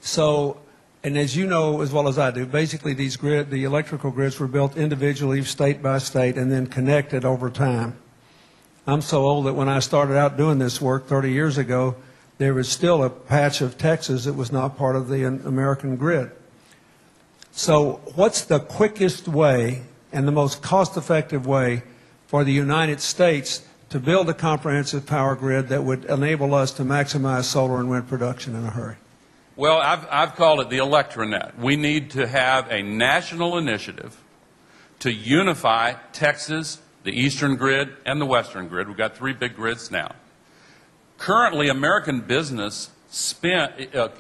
So, and as you know as well as I do, basically the electrical grids were built individually, state by state, and then connected over time. I'm so old that when I started out doing this work 30 years ago, there was still a patch of Texas that was not part of the American grid. So what's the quickest way and the most cost-effective way for the United States to build a comprehensive power grid that would enable us to maximize solar and wind production in a hurry? Well, I've called it the Electranet. We need to have a national initiative to unify Texas, the eastern grid, and the western grid. We've got 3 big grids now. Currently, American business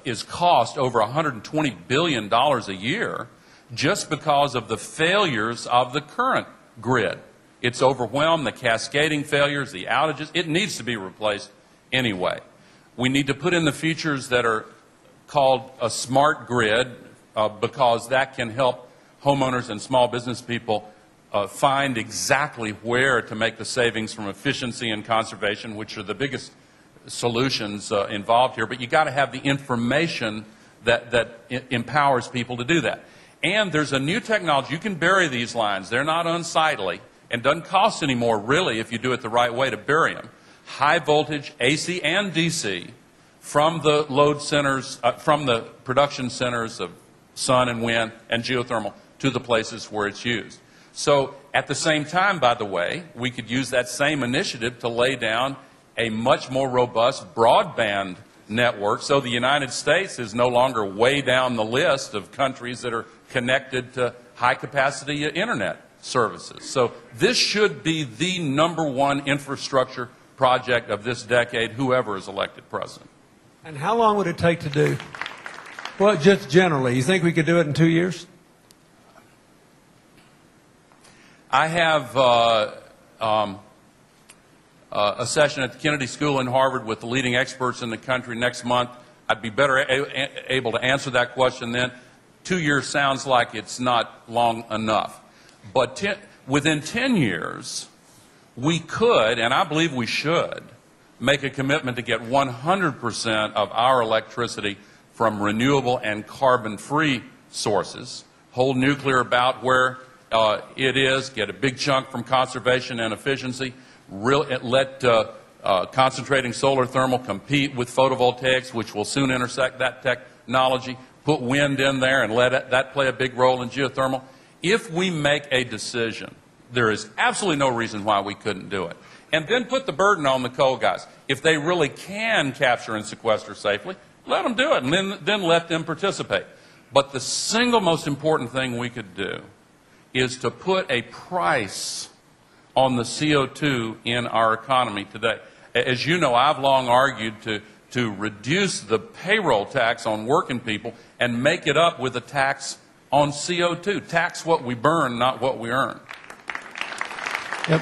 is cost over $120 billion a year just because of the failures of the current grid. It's overwhelmed, the cascading failures, the outages. It needs to be replaced anyway. We need to put in the features that are called a smart grid because that can help homeowners and small business people find exactly where to make the savings from efficiency and conservation, which are the biggest solutions involved here. But you got to have the information that empowers people to do that. And there's a new technology. You can bury these lines. They're not unsightly and doesn't cost any more, really, if you do it the right way to bury them. High voltage AC and DC from the load centers, from the production centers of sun and wind and geothermal to the places where it's used. So at the same time, by the way, we could use that same initiative to lay down a much more robust broadband network, so the United States is no longer way down the list of countries that are connected to high-capacity internet services. So this should be the #1 infrastructure project of this decade, whoever is elected president. And how long would it take to do? Well, just generally, you think we could do it in 2 years? I have a session at the Kennedy School in Harvard with the leading experts in the country next month. I'd be better able to answer that question then. 2 years sounds like it's not long enough. But within 10 years, we could, and I believe we should, make a commitment to get 100% of our electricity from renewable and carbon-free sources, hold nuclear about where it is, get a big chunk from conservation and efficiency, let concentrating solar thermal compete with photovoltaics, which will soon intersect that technology, put wind in there and let that play a big role in geothermal. If we make a decision, there is absolutely no reason why we couldn't do it. And then put the burden on the coal guys. If they really can capture and sequester safely, let them do it, and then let them participate. But the single most important thing we could do is to put a price on the CO2 in our economy today. As you know, I've long argued to reduce the payroll tax on working people and make it up with a tax on CO2. Tax what we burn, not what we earn. Yep.